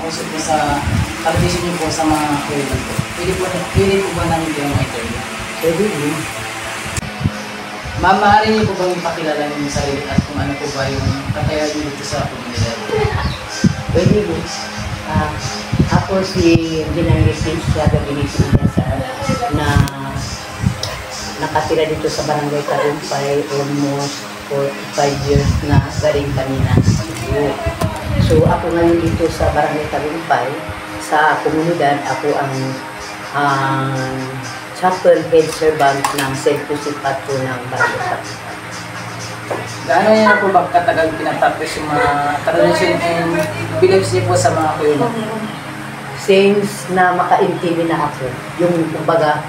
usap po sa tradisyon niyo po sa mga kuya po. Pwede po ba namin kayo ma-interview? Pwede rin. Ma'am, maaari niyo po bang ipakilala niyo yung sarili at kung ano po ba yung katayan niyo dito sa komunidad? Pwede rin. Ako si Binanggit Cynthia Gabinisiya na nakatira dito sa Barangay Tagumpay almost 45 years na galing kanina. So ako ngayon dito sa Barangay Tagumpay, sa komunidad, ako ang chapel head servant ng St. Joseph Patro ng Barangay Tagumpay. Gaano niyo na po ba katagal pinapractice yung mga tradisyon and beliefs niyo po sa mga kuya? Since na makaintindi na ako, yung kumbaga,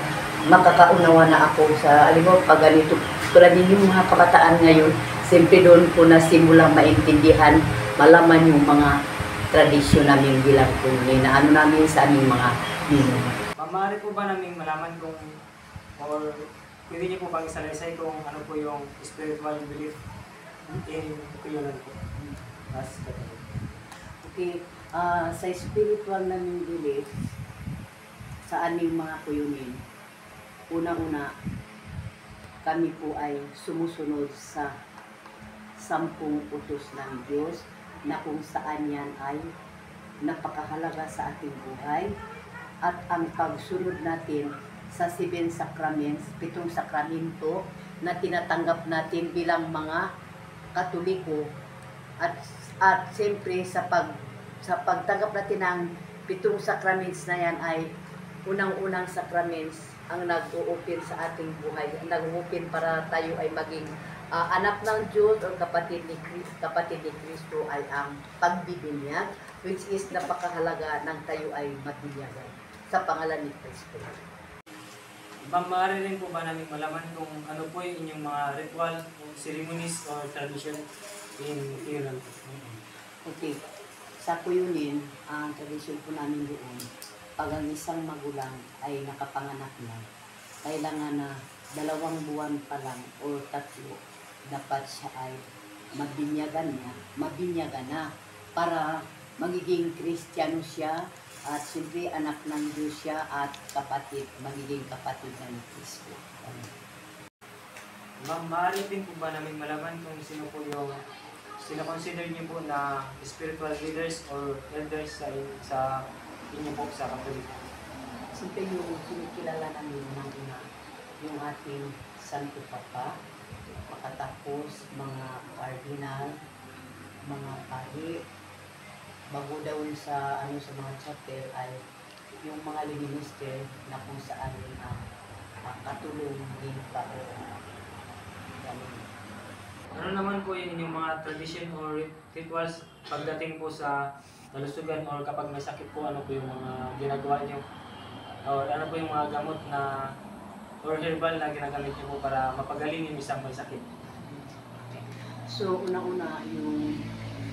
makakaunawa na ako sa, alam mo, pag ganito, tulad din yung mga kabataan ngayon, siyempre doon ko na simulang maintindihan, malaman yung mga tradisyon namin bilang kunin, na ano namin sa aming mga ninong. Maaari po ba namin malaman kung, or pwede niyo po bang isalaysay kung ano po yung spiritual belief in Kuyunan po? Okay, sa spiritual namin belief, sa aming mga kuyunin, una-una, kami po ay sumusunod sa 10 utos ng Diyos na kung saan yan ay napakahalaga sa ating buhay at ang pagsunod natin sa 7 sacraments, 7 sakramento na tinatanggap natin bilang mga Katoliko at siyempre sa pagtanggap natin ng 7 sacraments na yan ay unang-unang sacraments ang nag-o-open sa ating buhay, nag-o-open para tayo ay maging anak ng Diyos o kapatid ni Kristo ay ang pagbibinyag, which is napakahalaga ng tayo ay mabinyagan sa pangalan ni Kristo. Maaari rin po ba namin malaman kung ano po yung inyong mga ritual, ceremonies, or tradition in Kuyunan po? Okay. Sa Kuyunin, ang tradisyon po namin doon, pag ang isang magulang ay nakapanganak na, kailangan na 2 buwan pa lang o 3, dapat siya ay mabinyagan na para magiging Kristiyano siya at siyempre anak ng Diyos siya at magiging kapatid na ni Kristo. Maaari din po ba namin malaman kung sino po yung consider niyo po na spiritual leaders or elders sa inyo po sa Katoliko? Siyempre yung kinikilala namin ng una, yung ating Santo Papa, makatapos mga cardinal, mga pari, bago daw sa mga chapel ay yung mga minister na kung saan katulong din pa o ano naman po yung inyong mga tradition or rituals pagdating po sa kalusugan or kapag may sakit po, ano po yung mga ginagawa niyo? Or ano po yung mga gamot na or herbal na ginagamit niyo po para mapagaling yung isang may sakit? So, una-una,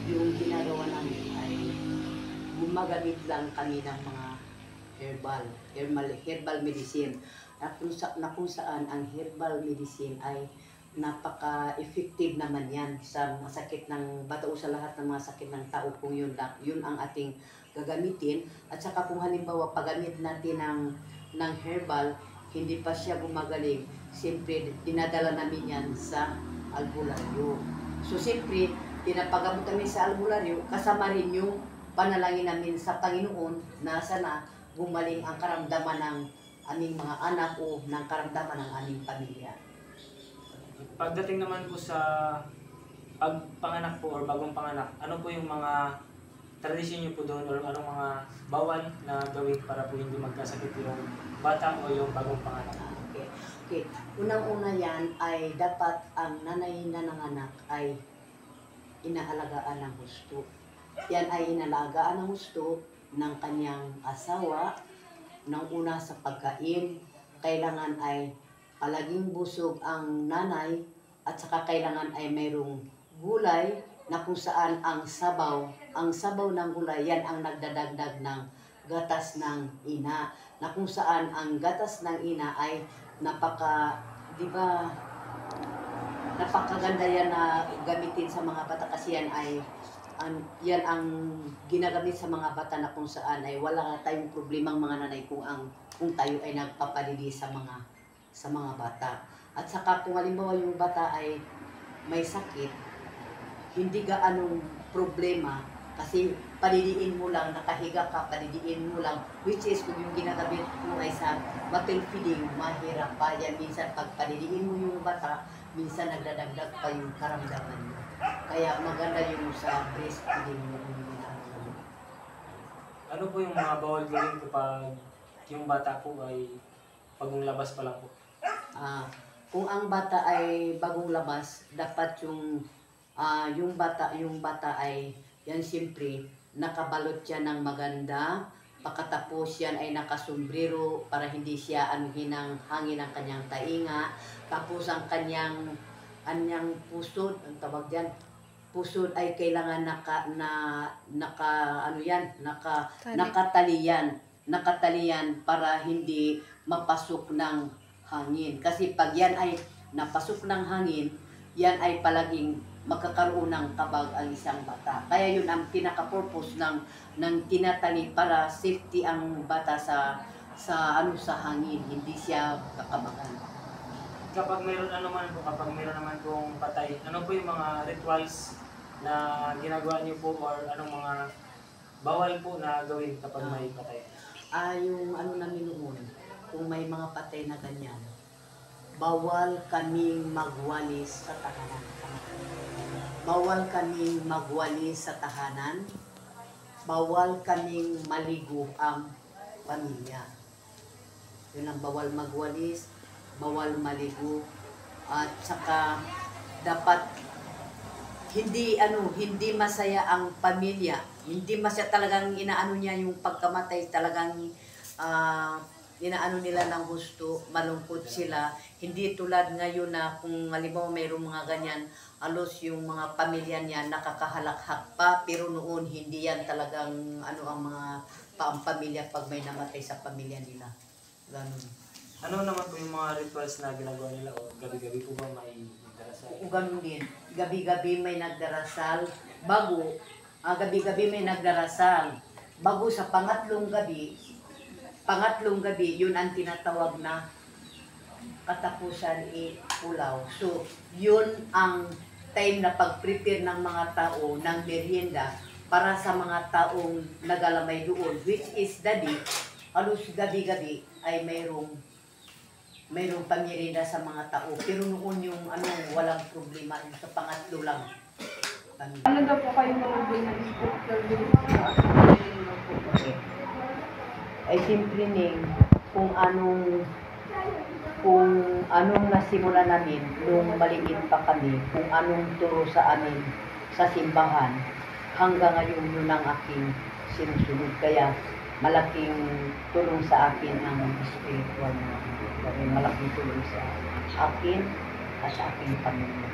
yung ginagawa namin ay gumagamit lang kami ng mga herbal medicine. Na kung saan ang herbal medicine ay napaka-effective naman yan sa sakit ng bato o sa lahat ng mga sakit ng tao kung yun ang ating gagamitin. At saka kung halimbawa paggamit natin ng herbal, hindi pa siya gumagaling, siyempre dinadala namin yan sa albularyo. So siyempre, pinapagamot namin sa albularyo, kasama rin yung panalangin namin sa Panginoon na sana gumaling ang karamdaman ng aming mga anak o ng karamdaman ng aming pamilya. Pagdating naman po sa pagpanganak po or bagong panganak, ano po yung mga tradisyon niyo po doon or anong mga bawal na gawin para po hindi magkasakit yung bata o yung bagong panganak? Okay. Unang-una yan ay dapat ang nanay na nanganak ay inaalagaan ng husto. Yan ay inalagaan ng husto ng kanyang asawa. Nang una sa pagkain, kailangan ay palaging busog ang nanay at saka kailangan ay mayroong gulay na kung saan ang sabaw ng gulay, yan ang nagdadagdag ng gatas ng ina. Na kung saan ang gatas ng ina ay napakaganda yan na gamitin sa mga bata kasi yan ay yan ang ginagamit sa mga bata na kung saan ay wala tayong problemang mga nanay kung tayo ay nagpapalili sa mga bata. At saka kung halimbawa yung bata ay may sakit, hindi gaanong problema kasi paliliin mo lang, nakahiga ka, paliliin mo lang, which is kung yung ginagamit mo ay sa bottle feeding, mahirap pa yan. Minsan pag paliliin mo yung bata, minsan nagdadagdag pa yung karamdaman mo. Kaya maganda yung sa breastfeeding mo kung ginagawa. Ano po yung mga bawal gawin kapag yung bata po ay bagong labas pa lang po? Kung ang bata ay bagong labas, dapat yung bata ay yan siyempre nakabalot siya ng maganda. Pagkatapos yan ay nakasombrero para hindi siya anuhin ng hangin ang kanyang tainga. Tapos ang kanyang pusod, ang tawag diyan, pusod ay kailangan nakatalian para hindi mapasok ng hangin. Kasi pag yan ay napasok ng hangin, yan ay palaging magkakaroon ng kabag ang isang bata. Kaya yun ang pinaka-purpose ng tinatali para safety ang bata sa hangin, hindi siya kakabagan. Kapag mayroon naman pong patay, ano po yung mga rituals na ginagawa niyo po or anong mga bawal po na gawin kapag may patay? Yung namin noon, kung may mga patay na ganyan, bawal kaming magwalis sa tahanan. Bawal kaming magwalis sa tahanan. Bawal kaming maligo ang pamilya. Yun ang bawal magwalis, bawal maligo, at saka dapat hindi masaya ang pamilya. Hindi masaya, talagang inaano niya yung pagkamatay, talagang inaano nila ng gusto, malungkot sila. Hindi tulad ngayon na kung halimbawa mayroong mga ganyan, alos yung mga pamilya niya nakakahalakhak pa, pero noon hindi yan talagang ang mga pamilya pag may namatay sa pamilya nila. Ganun. Ano naman po yung mga rituals na ginagawa nila o gabi-gabi po ba may nagdarasal? O ganun din. Gabi-gabi may nagdarasal. Gabi-gabi may nagdarasal. Bago sa pangatlong gabi, yun ang tinatawag na katapusan ulaw. So, yun ang time na pag-prepare ng mga tao ng merienda para sa mga taong nagalamay doon, which is halos gabi-gabi ay mayroong pamirienda sa mga tao. Pero noon yung walang problema, sa pangatlo lang. Ano daw po kayo mga spiritual belief? Ay simpre ning kung anong nasimula namin nung maliit pa kami, kung anong turo sa amin sa simbahan, hanggang ngayon yun ang aking sinusunod. Kaya malaking tulong sa akin ang spiritual na malaking tulong sa akin at sa aking pamilya.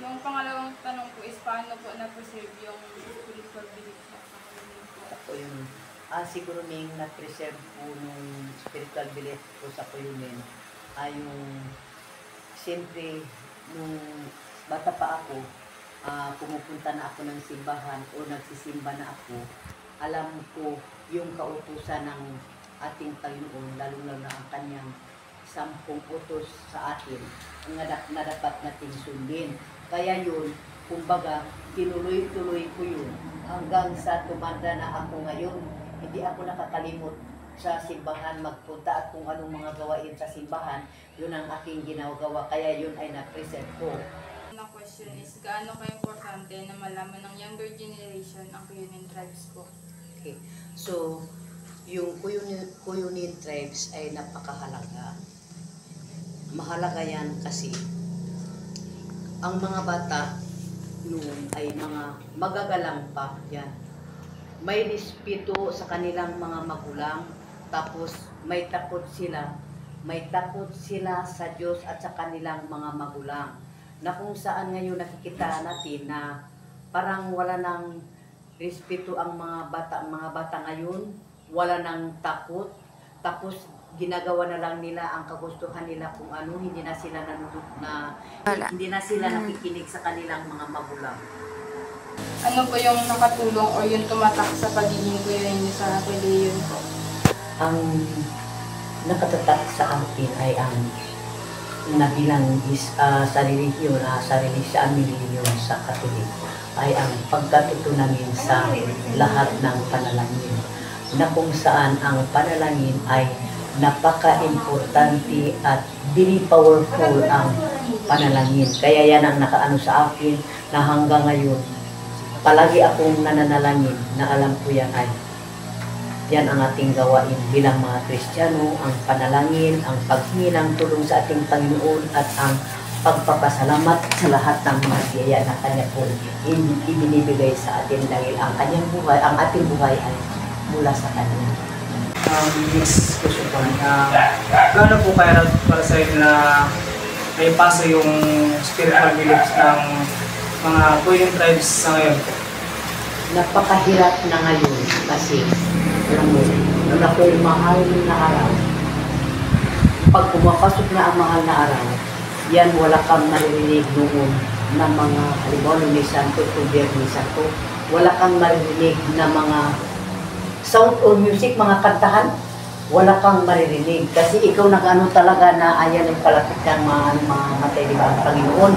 Yung pangalawang tanong po is paano po na-preserve yung spiritual belief sa community po? Ako yun. Siguro may na-preserve po nung spiritual belief ko sa Kuyunin ay yung siyempre nung bata pa ako, pumupunta na ako ng simbahan o nagsisimba na ako, alam ko yung kautusan ng ating Panginoon, lalo na ang kanyang 10 utos sa atin na dapat nating sundin. Kaya yun, kumbaga, tinuloy-tuloy ko yun hanggang sa tumanda na ako ngayon. Hindi ako nakakalimot sa simbahan magpunta at kung anong mga gawain sa simbahan, yun ang aking ginagawa. Kaya yun ay na-preserve ko. Ang question is, gaano ka-importante na malaman ng younger generation ang Kuyunin tribes po? Okay. So, yung Kuyunin tribes ay napakahalaga. Mahalaga yan kasi ang mga bata noon ay mga magagalang pa yan. May respeto sa kanilang mga magulang, tapos may takot sila sa Diyos at sa kanilang mga magulang. Na kung saan ngayon nakikita natin na parang wala nang respeto ang mga bata ngayon, wala nang takot, tapos ginagawa na lang nila ang kagustuhan nila kung ano, hindi na sila nakikinig sa kanilang mga magulang. ano po yung nakatulong o yung tumatak sa pagiging kuya niyo sa reliyon po? Ang nakatatak sa akin ay ang nabilang is sa relihiyon, sa aming relihiyon sa Katolik ay ang pagkatuto namin sa lahat ng panalangin, na kung saan ang panalangin ay napaka-importante at very powerful ang panalangin. Kaya yan ang nakaano sa akin na hanggang ngayon palagi akong nananalangin na alam ko yan ang ating gawain bilang mga Kristiyano, ang panalangin, ang paghingi ng tulong sa ating Panginoon at ang pagpapasalamat sa lahat ng mga biyaya na Kanya po ibinibigay sa atin dahil ang Kanyang buhay, ang ating buhay ay mula sa Kanya. Next question po. Gaano po kaya para sa inyo na ay paso yung spiritual beliefs ng mga Korean tribes sa ngayon? Napakahirap na ngayon kasi nung ako'y mahal na araw, pag pumapasok na ang mahal na araw, yan wala kang maririnig noon na mga, halimbawa ng May Santo, Biyernes Santo, wala kang maririnig na mga sound or music, mga kantahan, wala kang maririnig. Kasi ikaw nag-ano talaga na ayan ay palapit ng mga matay, di ba, ang Panginoon.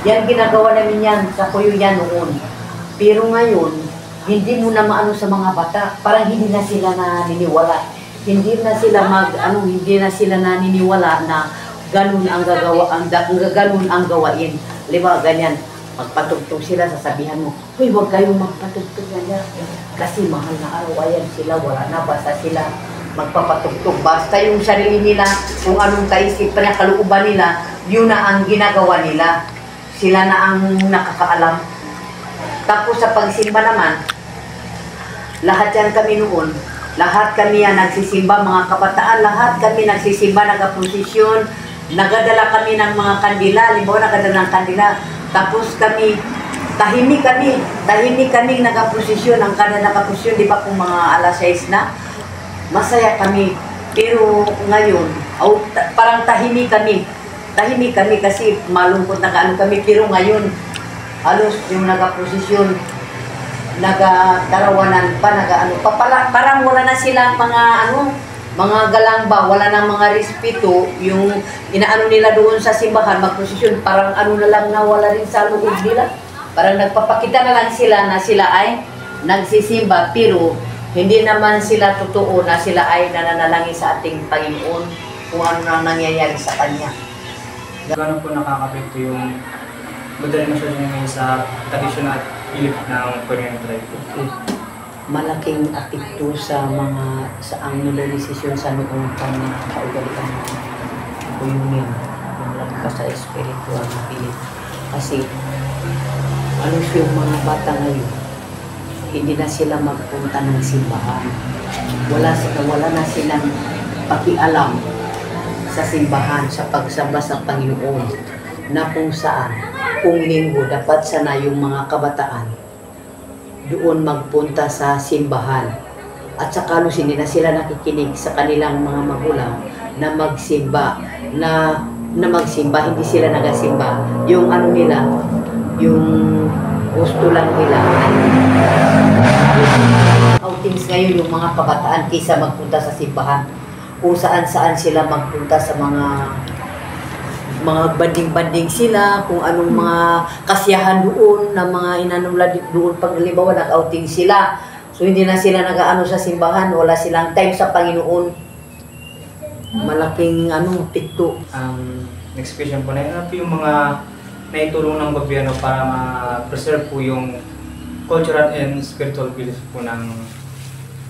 Yan, ginagawa namin yan, sa kuyo yan noon. Pero ngayon, hindi mo na maano sa mga bata, parang hindi na sila naniniwala. Hindi na sila hindi na sila naniniwala na ganun ang ganun ang gawain. Diba, ganyan. Magpatugtog sila, sasabihan mo, "Uy, huwag kayong magpatugtog ganyan." Kasi mahal na araw, ayan sila, wala na, basta sila magpapatugtog. Basta yung sarili nila, kung anong kaisipan niya, kalooban nila, yun na ang ginagawa nila. Sila na ang nakakaalam. Tapos sa pagsimba naman, lahat yan kami noon, lahat kami yan nagsisimba, mga kabataan, lahat kami nagsisimba, nagaprosesyon, nagadala kami ng mga kandila, halimbawa nagadala ng kandila, tapos kami, tahimik kami nagaprosesyon, ang kada nagaprosesyon, di ba kung mga alas 6 na, masaya kami, pero ngayon, parang tahimik kami kasi malungkot na kaano kami, pero ngayon, halos yung nagaprosesyon, nagtarawanan pa, parang wala na silang mga galangba, wala na mga respeto, yung inaano nila doon sa simbahan, magprosesyon, parang na lang na wala rin sa loob nila. Parang nagpapakita na lang sila na sila ay nagsisimba, pero hindi naman sila totoo na sila ay nananalangin sa ating Panginoon kung ano nang nangyayari sa Kanya. Gaano po nakakapekto yung modernization ngayon sa traditional at belief ng Korean tribe? Malaking apekto sa ang modernisasyon sa noong kaugalian ng kuyunin, lalo pa sa spiritual na belief. Kasi yung mga bata ngayon, hindi na sila magpunta ng simbahan. Wala na silang pakialam sa simbahan, sa pagsamba sa Panginoon, na kung saan, kung linggo, dapat sana yung mga kabataan doon magpunta sa simbahan. At saka hindi na sila nakikinig sa kanilang mga magulang na magsimba, na magsimba, hindi sila nagasimba. Yung nila, yung gusto lang nila. Outings ngayon yung mga kabataan kaysa magpunta sa simbahan. Kung saan-saan sila magpunta sa mga banding-banding sila, kung anong mga kasiyahan doon, na mga inanula doon pag halimbawa nag-outing sila. So hindi na sila nag-aano sa simbahan, wala silang time sa Panginoon. Malaking pikto. Next question po, ano po yung mga naitulong ng gobyerno para ma-preserve po yung cultural and spiritual beliefs po ng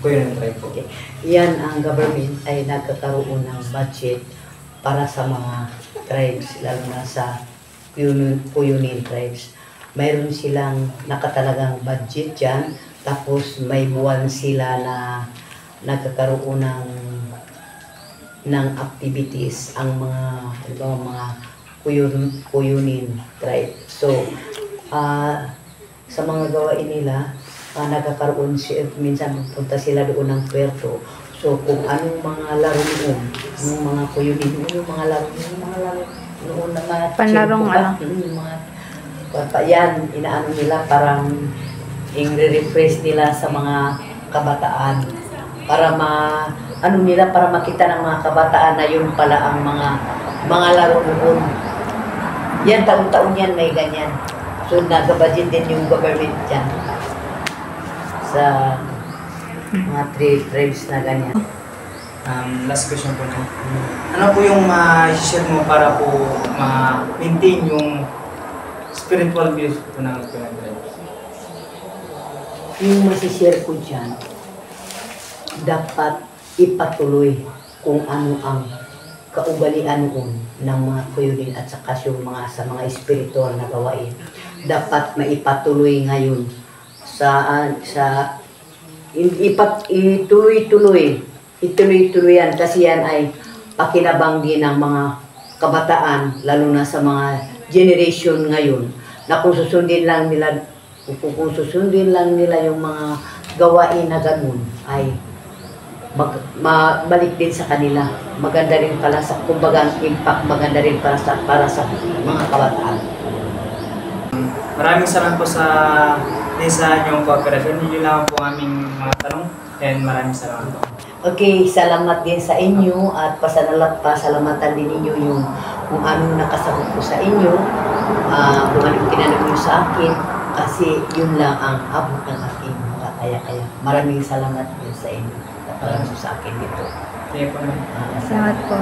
Korean tribe po? Okay. Yan, ang government ay nagkakaroon ng budget para sa mga tribes, lalo na sa Kuyunin tribes. Mayroon silang nakatalagang budget dyan, tapos may buwan sila na nagkakaroon ng activities ang mga Kuyunin tribe. So, sa mga gawain nila, nagkakaroon minsan punta sila doon ng puerto. So, kung anong mga laro noon, yung mga Kuyunin, yung mga laro noon na mga panlarong yan, inaano nila, parang i-refresh nila sa mga kabataan para para makita ng mga kabataan na yun pala ang mga laro noon. Yan, taon-taon yan may ganyan. So, nagabudget din yung government dyan sa mga tribes na ganyan. Last question po niya. Ano po yung ma-share mo para po ma-maintain yung spiritual views po ng pinag-tribes? Yung masishare ko dyan, dapat ipatuloy kung ano ang kaugalian noon ng mga kuyunin at saka yung sa mga espiritual na gawain. Dapat maipatuloy ngayon ituloy yan kasi yan ay pakinabang din ng mga kabataan, lalo na sa mga generation ngayon, na kung susundin lang nila yung mga gawain na ganun, ay balik din sa kanila. Maganda rin pala sa, kumbaga, impact, maganda rin para sa mga kabataan. Maraming salamat po sa inyong cooperation. Yun lang po aming mga tanong and maraming salamat po. Okay, salamat din sa inyo at pasalamatan din ninyo yung kung anong nakasagot ko sa inyo, kung anong pinanong nyo sa akin, kasi yun lang ang abot ng aking kaya. Maraming salamat din sa inyo at sa akin dito. Thank you po. Salamat po.